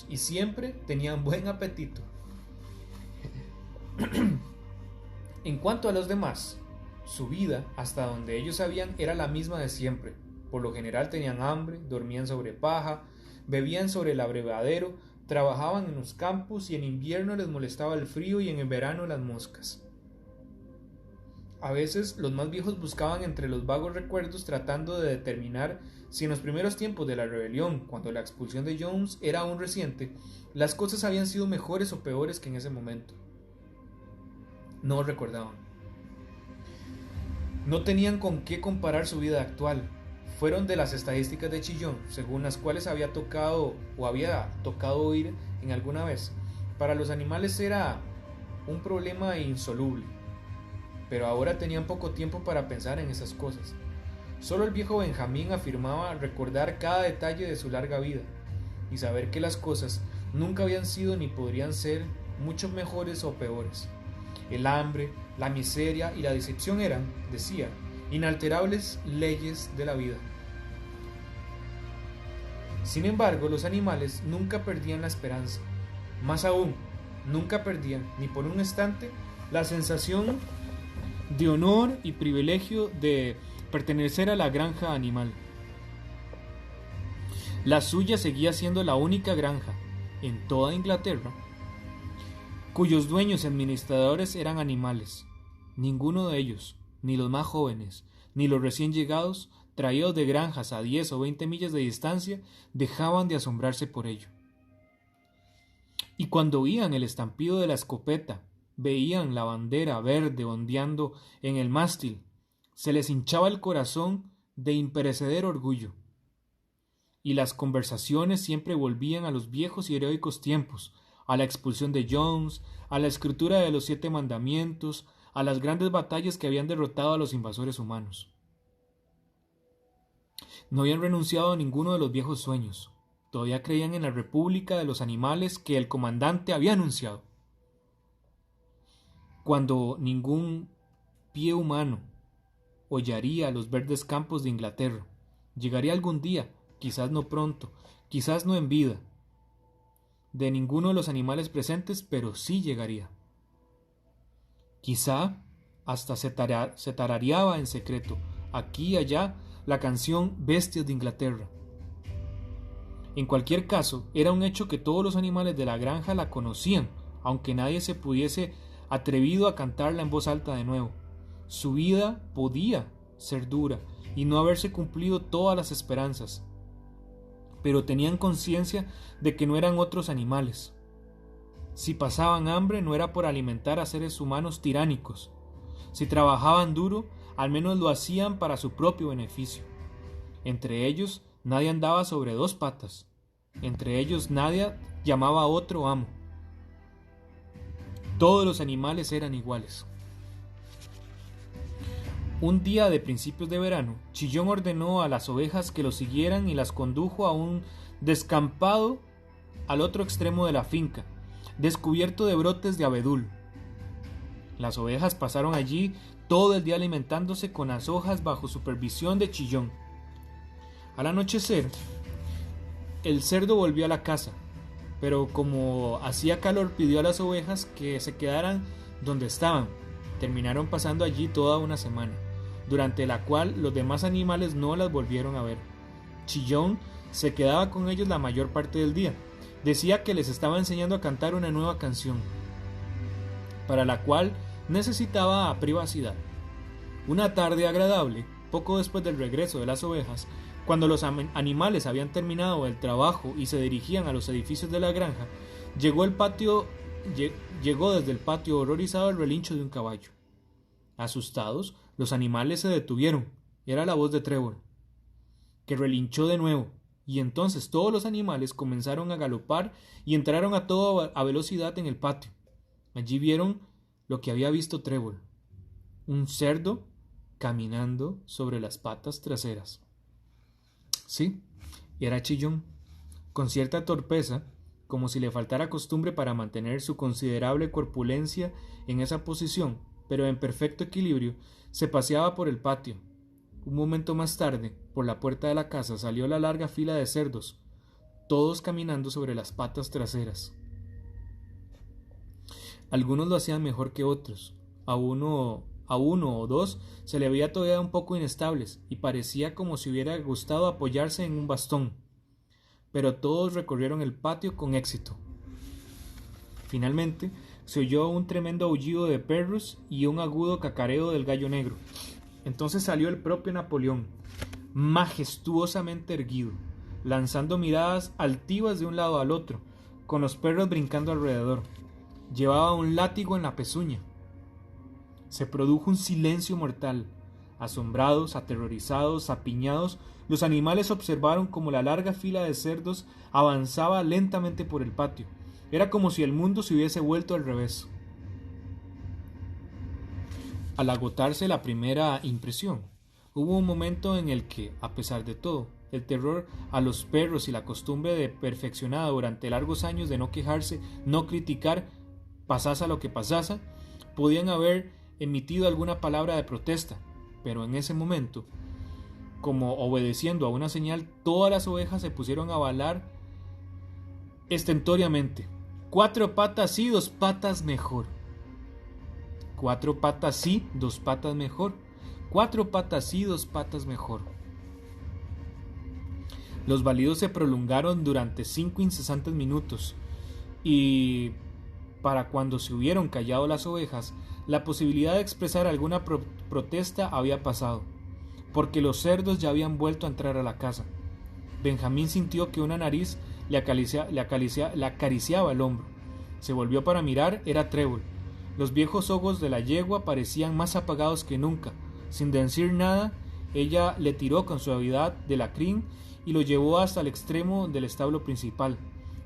y siempre tenían buen apetito. En cuanto a los demás, su vida, hasta donde ellos sabían, era la misma de siempre. Por lo general tenían hambre, dormían sobre paja, bebían sobre el abrevadero, trabajaban en los campos y en invierno les molestaba el frío y en el verano las moscas. A veces los más viejos buscaban entre los vagos recuerdos tratando de determinar si en los primeros tiempos de la rebelión, cuando la expulsión de Jones era aún reciente, las cosas habían sido mejores o peores que en ese momento. No recordaban. No tenían con qué comparar su vida actual. Fueron de las estadísticas de Chillón, según las cuales había tocado oír en alguna vez. Para los animales era un problema insoluble, pero ahora tenían poco tiempo para pensar en esas cosas. Solo el viejo Benjamín afirmaba recordar cada detalle de su larga vida y saber que las cosas nunca habían sido ni podrían ser mucho mejores o peores. El hambre, la miseria y la decepción eran, decía, inalterables leyes de la vida. Sin embargo, los animales nunca perdían la esperanza. Más aún, nunca perdían, ni por un instante, la sensación de honor y privilegio de pertenecer a la granja animal. La suya seguía siendo la única granja en toda Inglaterra cuyos dueños y administradores eran animales. Ninguno de ellos, ni los más jóvenes, ni los recién llegados, traídos de granjas a 10 o 20 millas de distancia, dejaban de asombrarse por ello. Y cuando oían el estampido de la escopeta, veían la bandera verde ondeando en el mástil, se les hinchaba el corazón de imperecedero orgullo. Y las conversaciones siempre volvían a los viejos y heroicos tiempos, a la expulsión de Jones, a la escritura de los 7 mandamientos, a las grandes batallas que habían derrotado a los invasores humanos. No habían renunciado a ninguno de los viejos sueños. Todavía creían en la república de los animales que el comandante había anunciado. Cuando ningún pie humano hollaría los verdes campos de Inglaterra, Llegaría algún día, quizás no pronto, quizás no en vida, de ninguno de los animales presentes, pero sí llegaría. Quizá hasta se tarareaba en secreto, aquí y allá, la canción Bestias de Inglaterra. En cualquier caso, era un hecho que todos los animales de la granja la conocían, aunque nadie se pudiese atrevido a cantarla en voz alta de nuevo. Su vida podía ser dura y no haberse cumplido todas las esperanzas, pero tenían conciencia de que no eran otros animales. Si pasaban hambre no era por alimentar a seres humanos tiránicos. Si trabajaban duro, al menos lo hacían para su propio beneficio. Entre ellos nadie andaba sobre dos patas. Entre ellos nadie llamaba a otro amo. Todos los animales eran iguales. Un día de principios de verano, Chillón ordenó a las ovejas que lo siguieran y las condujo a un descampado al otro extremo de la finca, descubierto de brotes de abedul. Las ovejas pasaron allí todo el día alimentándose con las hojas bajo supervisión de Chillón. Al anochecer, el cerdo volvió a la casa, pero como hacía calor pidió a las ovejas que se quedaran donde estaban. Terminaron pasando allí toda una semana, durante la cual los demás animales no las volvieron a ver. Chillón se quedaba con ellos la mayor parte del día. Decía que les estaba enseñando a cantar una nueva canción, para la cual necesitaba privacidad. Una tarde agradable, poco después del regreso de las ovejas, cuando los animales habían terminado el trabajo y se dirigían a los edificios de la granja, llegó desde el patio horrorizado el relincho de un caballo. Asustados, los animales se detuvieron. Era la voz de Trevor, que relinchó de nuevo, y entonces todos los animales comenzaron a galopar y entraron a toda velocidad en el patio. Allí vieron lo que había visto Trevor: un cerdo caminando sobre las patas traseras. Sí, era Chillón, con cierta torpeza, como si le faltara costumbre para mantener su considerable corpulencia en esa posición, pero en perfecto equilibrio, se paseaba por el patio. Un momento más tarde, por la puerta de la casa salió la larga fila de cerdos, todos caminando sobre las patas traseras. Algunos lo hacían mejor que otros. A uno o dos se le veía todavía un poco inestables y parecía como si hubiera gustado apoyarse en un bastón, pero todos recorrieron el patio con éxito. Finalmente se oyó un tremendo aullido de perros y un agudo cacareo del gallo negro. Entonces salió el propio Napoleón, majestuosamente erguido, lanzando miradas altivas de un lado al otro, con los perros brincando alrededor. Llevaba un látigo en la pezuña. Se produjo un silencio mortal. Asombrados, aterrorizados, apiñados, los animales observaron cómo la larga fila de cerdos avanzaba lentamente por el patio. Era como si el mundo se hubiese vuelto al revés. Al agotarse la primera impresión, hubo un momento en el que, a pesar de todo, el terror a los perros y la costumbre de perfeccionada durante largos años de no quejarse, no criticar, pasase lo que pasase, podían haber emitido alguna palabra de protesta, pero en ese momento, como obedeciendo a una señal, todas las ovejas se pusieron a balar estentóreamente: 4 patas sí, 2 patas mejor. 4 patas sí, 2 patas mejor. 4 patas sí, 2 patas mejor. Los balidos se prolongaron durante 5 incesantes minutos, y para cuando se hubieron callado las ovejas, la posibilidad de expresar alguna protesta había pasado, porque los cerdos ya habían vuelto a entrar a la casa. Benjamín sintió que una nariz le acariciaba el hombro. Se volvió para mirar. Era Trevor. Los viejos ojos de la yegua parecían más apagados que nunca. Sin decir nada, ella le tiró con suavidad de la crin y lo llevó hasta el extremo del establo principal,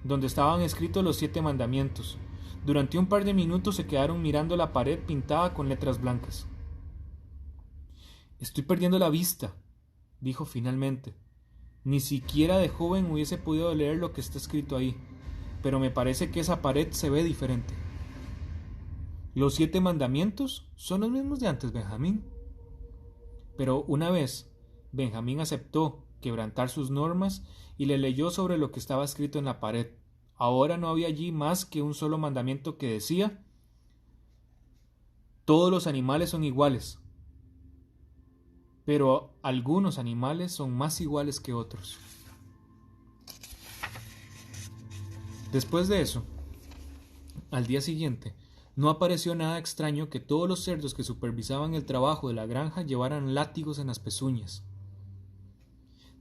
donde estaban escritos los 7 mandamientos. Durante un par de minutos se quedaron mirando la pared pintada con letras blancas. «Estoy perdiendo la vista», dijo finalmente. «Ni siquiera de joven hubiese podido leer lo que está escrito ahí, pero me parece que esa pared se ve diferente». «Los 7 mandamientos son los mismos de antes, Benjamín». Pero una vez Benjamín aceptó quebrantar sus normas y le leyó sobre lo que estaba escrito en la pared. Ahora no había allí más que un solo mandamiento que decía: todos los animales son iguales, pero algunos animales son más iguales que otros. Después de eso, al día siguiente, no apareció nada extraño que todos los cerdos que supervisaban el trabajo de la granja llevaran látigos en las pezuñas.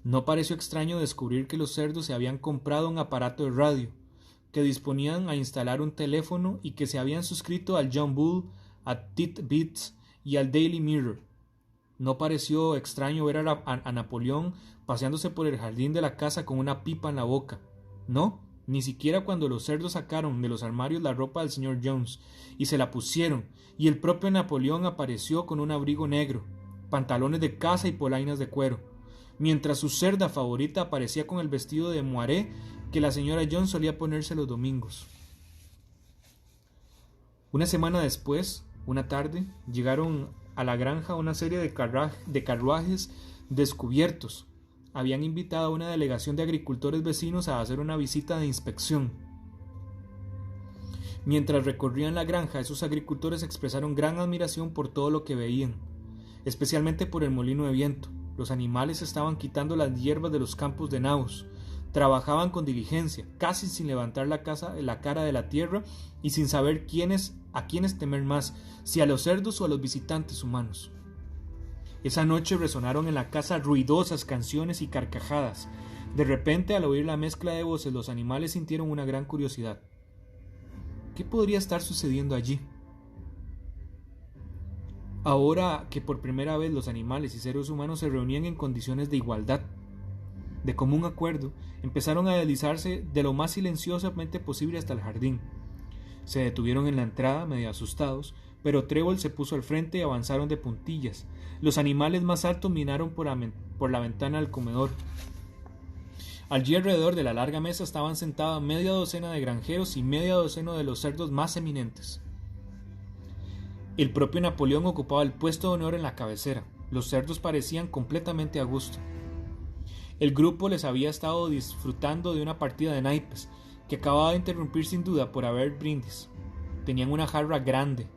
No pareció extraño descubrir que los cerdos se habían comprado un aparato de radio, que disponían a instalar un teléfono y que se habían suscrito al John Bull, a Titbits y al Daily Mirror. No pareció extraño ver a Napoleón paseándose por el jardín de la casa con una pipa en la boca. No, ni siquiera cuando los cerdos sacaron de los armarios la ropa del señor Jones y se la pusieron, y el propio Napoleón apareció con un abrigo negro, pantalones de caza y polainas de cuero, mientras su cerda favorita aparecía con el vestido de moiré que la señora Jones solía ponerse los domingos. Una semana después, una tarde, llegaron a la granja una serie de carruajes descubiertos. Habían invitado a una delegación de agricultores vecinos a hacer una visita de inspección. Mientras recorrían la granja, esos agricultores expresaron gran admiración por todo lo que veían, especialmente por el molino de viento. Los animales estaban quitando las hierbas de los campos de nabos. Trabajaban con diligencia, casi sin levantar la cara de la tierra y sin saber a quiénes temer más, si a los cerdos o a los visitantes humanos. Esa noche resonaron en la casa ruidosas canciones y carcajadas. De repente, al oír la mezcla de voces, los animales sintieron una gran curiosidad. ¿Qué podría estar sucediendo allí? Ahora que por primera vez los animales y seres humanos se reunían en condiciones de igualdad, de común acuerdo, empezaron a deslizarse de lo más silenciosamente posible hasta el jardín. Se detuvieron en la entrada, medio asustados, pero Trébol se puso al frente y avanzaron de puntillas. Los animales más altos miraron por la ventana al comedor. Allí alrededor de la larga mesa estaban sentadas media docena de granjeros y media docena de los cerdos más eminentes. El propio Napoleón ocupaba el puesto de honor en la cabecera. Los cerdos parecían completamente a gusto. El grupo les había estado disfrutando de una partida de naipes, que acababa de interrumpir sin duda por haber brindis. Tenían una jarra grande,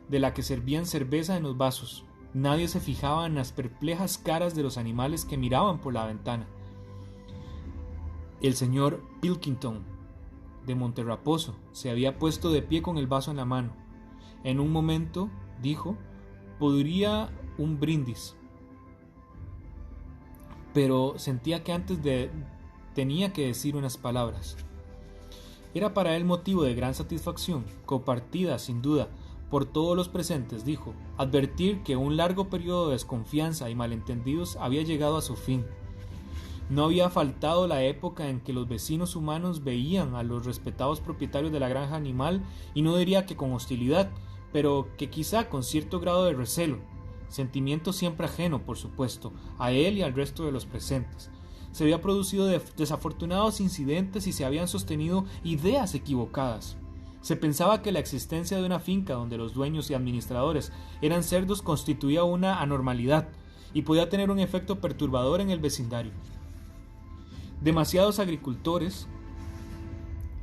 de la que servían cerveza en los vasos. Nadie se fijaba en las perplejas caras de los animales que miraban por la ventana. El señor Pilkington, de Monterraposo, se había puesto de pie con el vaso en la mano. En un momento, dijo, podría un brindis. Pero sentía que tenía que decir unas palabras. Era para él motivo de gran satisfacción, compartida sin duda por todos los presentes, dijo, advertir que un largo periodo de desconfianza y malentendidos había llegado a su fin. No había faltado la época en que los vecinos humanos veían a los respetados propietarios de la granja animal, y no diría que con hostilidad, pero que quizá con cierto grado de recelo, sentimiento siempre ajeno, por supuesto, a él y al resto de los presentes. Se habían producido desafortunados incidentes y se habían sostenido ideas equivocadas. Se pensaba que la existencia de una finca donde los dueños y administradores eran cerdos constituía una anormalidad y podía tener un efecto perturbador en el vecindario. Demasiados agricultores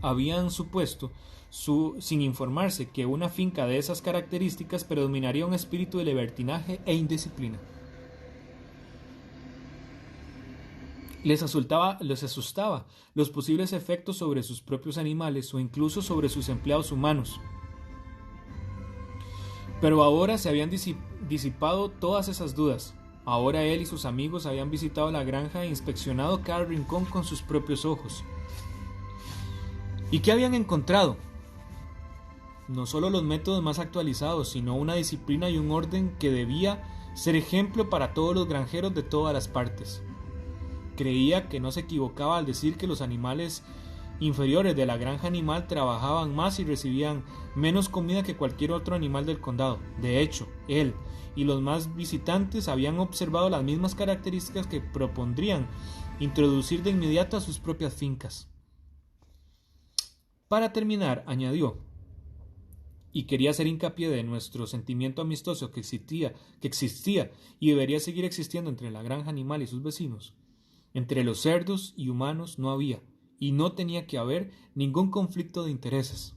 habían supuesto, sin informarse, que una finca de esas características predominaría un espíritu de libertinaje e indisciplina. Les asustaba los posibles efectos sobre sus propios animales o incluso sobre sus empleados humanos. Pero ahora se habían disipado todas esas dudas. Ahora él y sus amigos habían visitado la granja e inspeccionado cada rincón con sus propios ojos. ¿Y qué habían encontrado? No solo los métodos más actualizados, sino una disciplina y un orden que debía ser ejemplo para todos los granjeros de todas las partes. Creía que no se equivocaba al decir que los animales inferiores de la granja animal trabajaban más y recibían menos comida que cualquier otro animal del condado. De hecho, él y los más visitantes habían observado las mismas características que propondrían introducir de inmediato a sus propias fincas. Para terminar, añadió, y quería hacer hincapié de nuestro sentimiento amistoso que existía y debería seguir existiendo entre la granja animal y sus vecinos. Entre los cerdos y humanos no había, y no tenía que haber, ningún conflicto de intereses.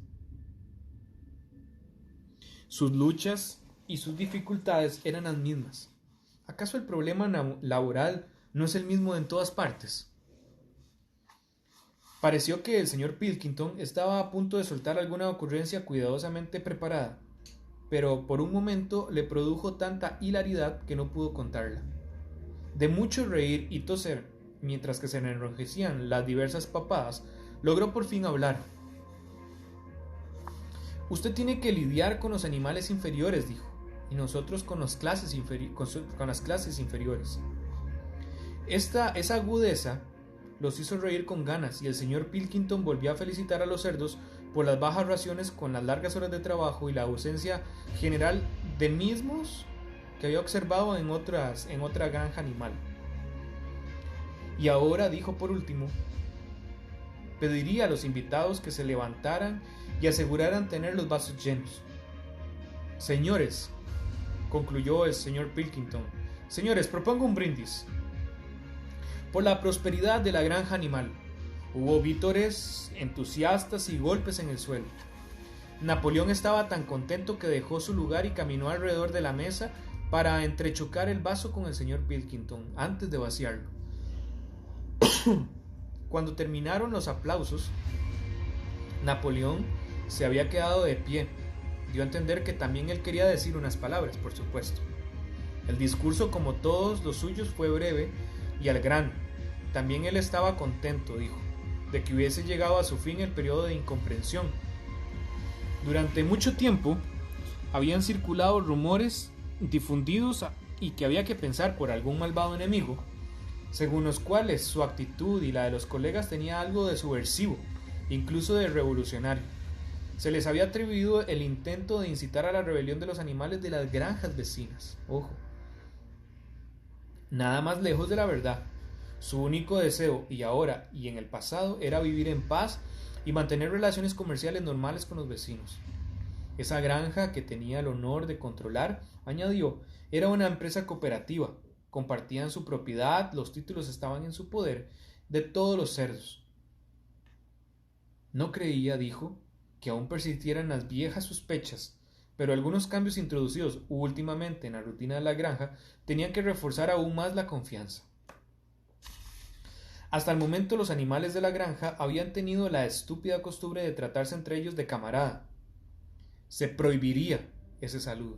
Sus luchas y sus dificultades eran las mismas. ¿Acaso el problema laboral no es el mismo en todas partes? Pareció que el señor Pilkington estaba a punto de soltar alguna ocurrencia cuidadosamente preparada, pero por un momento le produjo tanta hilaridad que no pudo contarla. De mucho reír y toser, mientras que se le enrojecían las diversas papadas, logró por fin hablar. Usted tiene que lidiar con los animales inferiores, dijo, y nosotros con las clases inferiores. Esa agudeza los hizo reír con ganas, y el señor Pilkington volvió a felicitar a los cerdos por las bajas raciones con las largas horas de trabajo y la ausencia general de mismos que había observado en otra granja animal. Y ahora, dijo por último, pediría a los invitados que se levantaran y aseguraran tener los vasos llenos. Señores, concluyó el señor Pilkington, señores, propongo un brindis por la prosperidad de la granja animal. Hubo vítores entusiastas y golpes en el suelo. Napoleón estaba tan contento que dejó su lugar y caminó alrededor de la mesa para entrechocar el vaso con el señor Pilkington antes de vaciarlo. Cuando terminaron los aplausos, Napoleón se había quedado de pie. Dio a entender que también él quería decir unas palabras, por supuesto. El discurso, como todos los suyos, fue breve y al grano. También él estaba contento, dijo, de que hubiese llegado a su fin el periodo de incomprensión. Durante mucho tiempo habían circulado rumores difundidos y que había que pensar por algún malvado enemigo, según los cuales su actitud y la de los colegas tenía algo de subversivo, incluso de revolucionario. Se les había atribuido el intento de incitar a la rebelión de los animales de las granjas vecinas. Ojo. Nada más lejos de la verdad. Su único deseo, y ahora y en el pasado, era vivir en paz y mantener relaciones comerciales normales con los vecinos. Esa granja que tenía el honor de controlar, añadió, era una empresa cooperativa. Compartían su propiedad, los títulos estaban en su poder, de todos los cerdos. No creía, dijo, que aún persistieran las viejas sospechas, pero algunos cambios introducidos últimamente en la rutina de la granja tenían que reforzar aún más la confianza. Hasta el momento los animales de la granja habían tenido la estúpida costumbre de tratarse entre ellos de camarada. Se prohibiría ese saludo.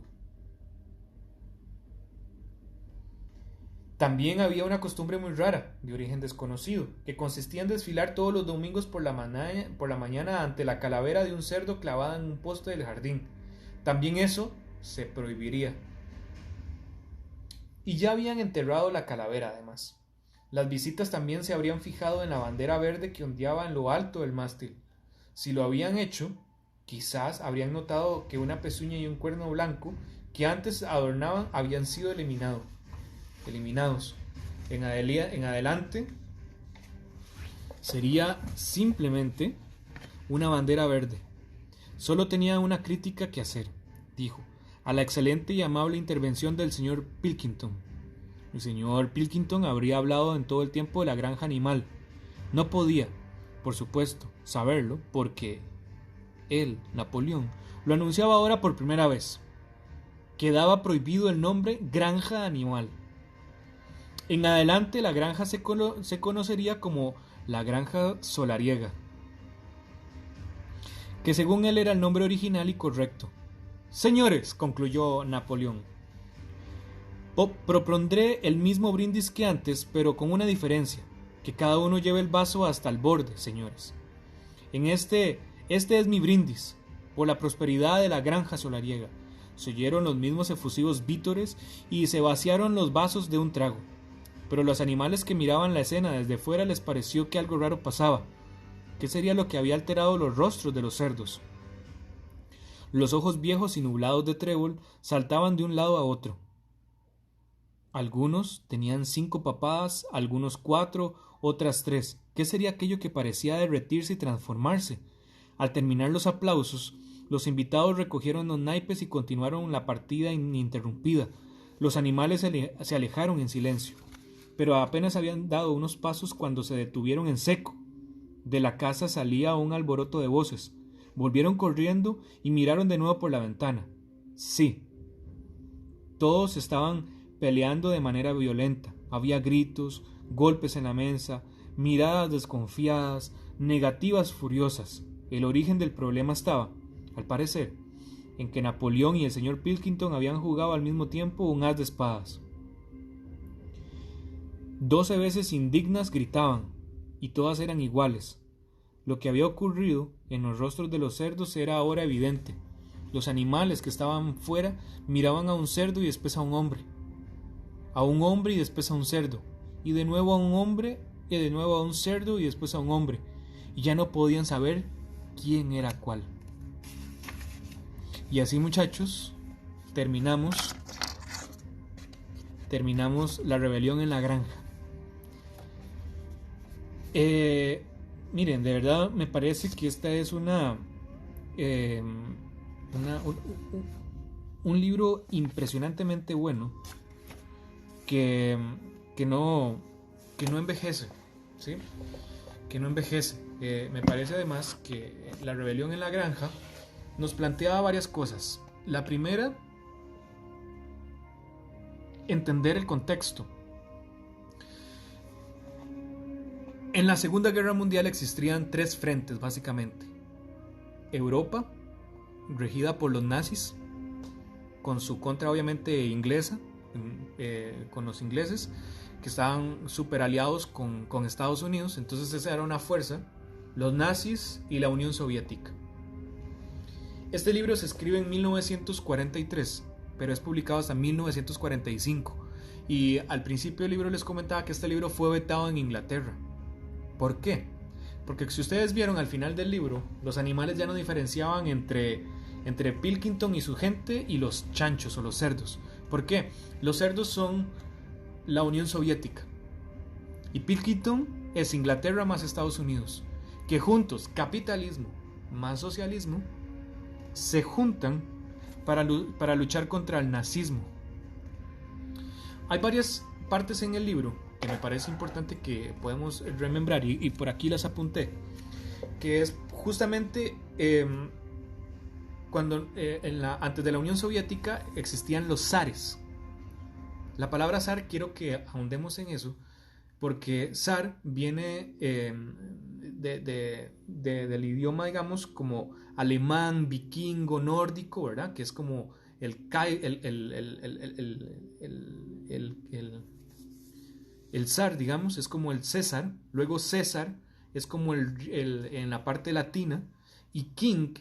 También había una costumbre muy rara, de origen desconocido, que consistía en desfilar todos los domingos por la mañana ante la calavera de un cerdo clavada en un poste del jardín. También eso se prohibiría. Y ya habían enterrado la calavera, además. Las visitas también se habrían fijado en la bandera verde que ondeaba en lo alto del mástil. Si lo habían hecho, quizás habrían notado que una pezuña y un cuerno blanco que antes adornaban habían sido eliminados. En adelante sería simplemente una bandera verde. Solo tenía una crítica que hacer, dijo, a la excelente y amable intervención del señor Pilkington. El señor Pilkington habría hablado en todo el tiempo de la granja animal. No podía, por supuesto, saberlo, porque él, Napoleón, lo anunciaba ahora por primera vez. Quedaba prohibido el nombre granja animal. En adelante la granja se conocería como la granja solariega, que según él era el nombre original y correcto. Señores, concluyó Napoleón, propondré el mismo brindis que antes, pero con una diferencia, que cada uno lleve el vaso hasta el borde, señores. Este es mi brindis, por la prosperidad de la granja solariega. Se oyeron los mismos efusivos vítores y se vaciaron los vasos de un trago. Pero los animales que miraban la escena desde fuera les pareció que algo raro pasaba. ¿Qué sería lo que había alterado los rostros de los cerdos? Los ojos viejos y nublados de trébol saltaban de un lado a otro. Algunos tenían 5 papadas, algunos 4, otras 3. ¿Qué sería aquello que parecía derretirse y transformarse? Al terminar los aplausos, los invitados recogieron los naipes y continuaron la partida ininterrumpida. Los animales se alejaron en silencio. pero apenas habían dado unos pasos cuando se detuvieron en seco. De la casa salía un alboroto de voces. Volvieron corriendo y miraron de nuevo por la ventana. Sí, todos estaban peleando de manera violenta. Había gritos, golpes en la mesa, miradas desconfiadas, negativas furiosas. El origen del problema estaba, al parecer, en que Napoleón y el señor Pilkington habían jugado al mismo tiempo un as de espadas. 12 veces indignas gritaban, y todas eran iguales. Lo que había ocurrido en los rostros de los cerdos era ahora evidente. Los animales que estaban fuera miraban a un cerdo y después a un hombre y después a un cerdo, y de nuevo a un hombre, y de nuevo a un cerdo y después a un hombre, y ya no podían saber quién era cuál. Y así, muchachos, terminamos la rebelión en la granja. Miren, de verdad me parece que esta es un libro impresionantemente bueno que no envejece, ¿sí? Que no envejece. Me parece además que la rebelión en la granja nos plantea varias cosas. La primera, entender el contexto. En la Segunda Guerra Mundial existían 3 frentes, básicamente. Europa, regida por los nazis, con su contra obviamente inglesa, con los ingleses, que estaban súper aliados con Estados Unidos. Entonces esa era una fuerza, los nazis y la Unión Soviética. Este libro se escribe en 1943, pero es publicado hasta 1945. Y al principio del libro les comentaba que este libro fue vetado en Inglaterra. ¿Por qué? Porque si ustedes vieron al final del libro, los animales ya no diferenciaban entre Pilkington y su gente y los chanchos o los cerdos. ¿Por qué? Los cerdos son la Unión Soviética y Pilkington es Inglaterra más Estados Unidos, que juntos, capitalismo más socialismo, se juntan para luchar contra el nazismo. Hay varias partes en el libro que me parece importante que podemos remembrar y por aquí las apunté, que es justamente cuando antes de la Unión Soviética existían los zares. La palabra zar quiero que ahondemos en eso, porque zar viene del idioma, digamos, como alemán, vikingo, nórdico, ¿verdad? Que es como el zar, digamos, es como el César. Luego César es como en la parte latina, y king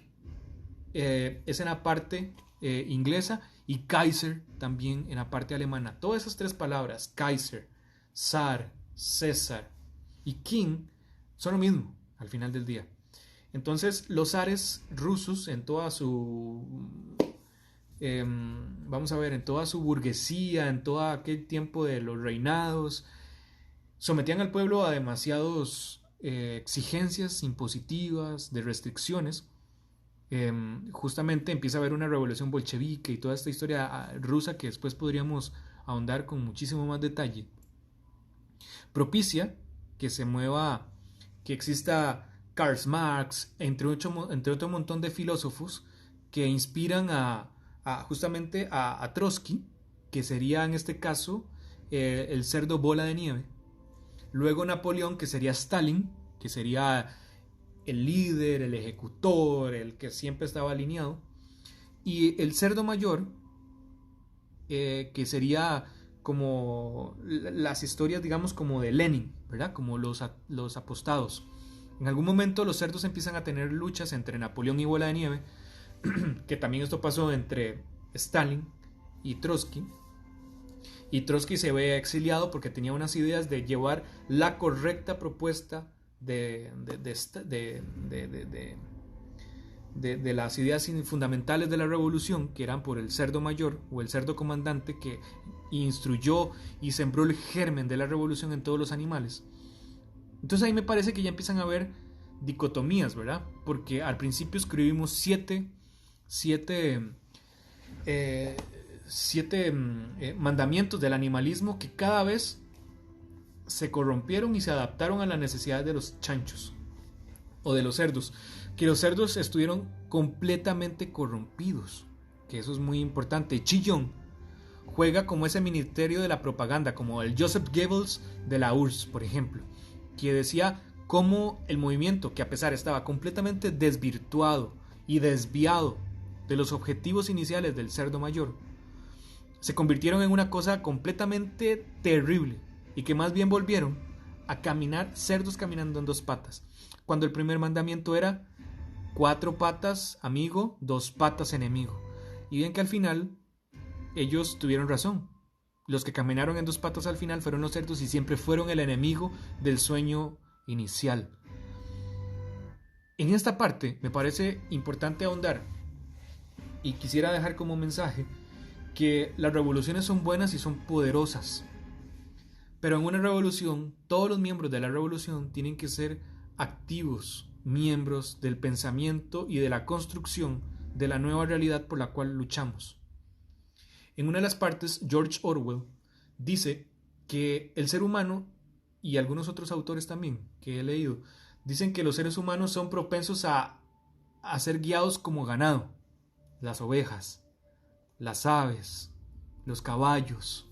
es en la parte inglesa, y Kaiser también en la parte alemana. Todas esas 3 palabras, Kaiser, zar, César y king, son lo mismo al final del día. Entonces los zares rusos en toda su en toda su burguesía, en todo aquel tiempo de los reinados, sometían al pueblo a demasiadas exigencias impositivas, de restricciones. Justamente empieza a haber una revolución bolchevique y toda esta historia rusa que después podríamos ahondar con muchísimo más detalle. Propicia que se mueva, que exista Karl Marx, entre otro montón de filósofos que inspiran justamente a Trotsky, que sería en este caso el cerdo bola de nieve. Luego Napoleón, que sería Stalin, que sería el líder, el ejecutor, el que siempre estaba alineado. Y el cerdo mayor, que sería como las historias, digamos, como de Lenin, ¿verdad? Como los apostados. En algún momento los cerdos empiezan a tener luchas entre Napoleón y Bola de Nieve, que también esto pasó entre Stalin y Trotsky. Y Trotsky se ve exiliado porque tenía unas ideas de llevar la correcta propuesta de las ideas fundamentales de la revolución, que eran por el cerdo mayor o el cerdo comandante, que instruyó y sembró el germen de la revolución en todos los animales. Entonces ahí me parece que ya empiezan a haber dicotomías, ¿verdad? Porque al principio escribimos siete mandamientos del animalismo que cada vez se corrompieron y se adaptaron a las necesidades de los chanchos o de los cerdos, que los cerdos estuvieron completamente corrompidos, que eso es muy importante. Chillon juega como ese ministerio de la propaganda, como el Joseph Goebbels de la URSS, por ejemplo, que decía cómo el movimiento, que a pesar estaba completamente desvirtuado y desviado de los objetivos iniciales del cerdo mayor, se convirtieron en una cosa completamente terrible y que más bien volvieron a caminar cerdos caminando en dos patas, cuando el primer mandamiento era 4 patas amigo, 2 patas enemigo. Y bien que al final ellos tuvieron razón. Los que caminaron en 2 patas al final fueron los cerdos y siempre fueron el enemigo del sueño inicial. En esta parte me parece importante ahondar y quisiera dejar como mensaje que las revoluciones son buenas y son poderosas. Pero en una revolución, todos los miembros de la revolución tienen que ser activos miembros del pensamiento y de la construcción de la nueva realidad por la cual luchamos. En una de las partes, George Orwell dice que el ser humano, y algunos otros autores también que he leído, dicen que los seres humanos son propensos a ser guiados como ganado. Las ovejas, las aves, los caballos,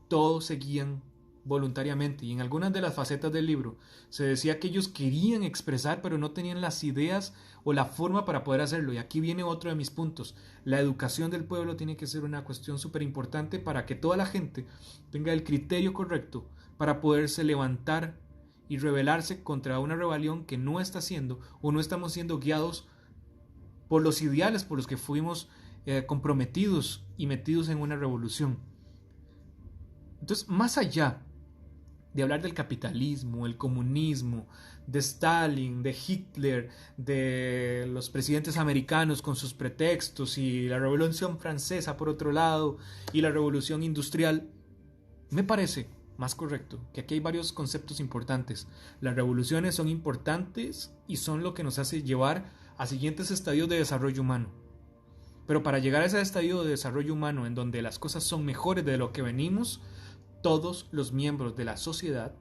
todos se guían voluntariamente, y en algunas de las facetas del libro se decía que ellos querían expresar pero no tenían las ideas o la forma para poder hacerlo. Y aquí viene otro de mis puntos: la educación del pueblo tiene que ser una cuestión súper importante para que toda la gente tenga el criterio correcto para poderse levantar y rebelarse contra una rebelión que no está siendo o no estamos siendo guiados por los ideales por los que fuimos comprometidos y metidos en una revolución. Entonces, más allá de hablar del capitalismo, el comunismo, de Stalin, de Hitler, de los presidentes americanos con sus pretextos, y la Revolución Francesa por otro lado, y la Revolución Industrial, me parece más correcto que aquí hay varios conceptos importantes. Las revoluciones son importantes y son lo que nos hace llevar a siguientes estadios de desarrollo humano. Pero para llegar a ese estadio de desarrollo humano en donde las cosas son mejores de lo que venimos, todos los miembros de la sociedad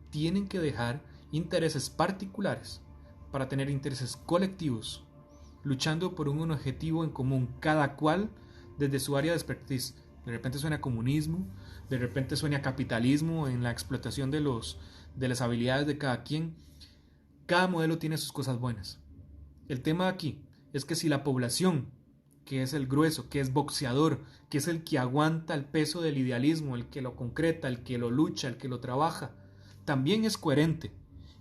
tienen que dejar intereses particulares para tener intereses colectivos, luchando por un objetivo en común, cada cual desde su área de expertise. De repente suena comunismo, de repente suena capitalismo en la explotación de las habilidades de cada quien. Cada modelo tiene sus cosas buenas. El tema aquí es que si la población, que es el grueso, que es boxeador, que es el que aguanta el peso del idealismo, el que lo concreta, el que lo lucha, el que lo trabaja, también es coherente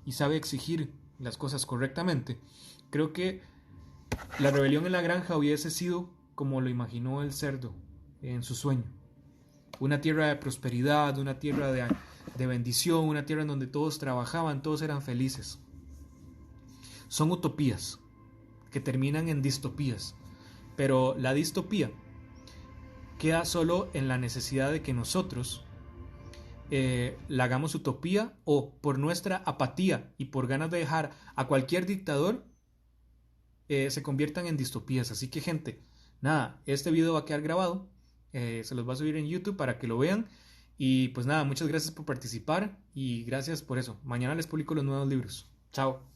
y sabe exigir las cosas correctamente, creo que la rebelión en la granja hubiese sido como lo imaginó el cerdo en su sueño. Una tierra de prosperidad, una tierra de bendición, una tierra en donde todos trabajaban, todos eran felices. Son utopías que terminan en distopías. Pero la distopía queda solo en la necesidad de que nosotros la hagamos utopía, o por nuestra apatía y por ganas de dejar a cualquier dictador se conviertan en distopías. Así que, gente, nada, este video va a quedar grabado, se los va a subir en YouTube para que lo vean. Y pues nada, muchas gracias por participar y gracias por eso. Mañana les publico los nuevos libros. Chao.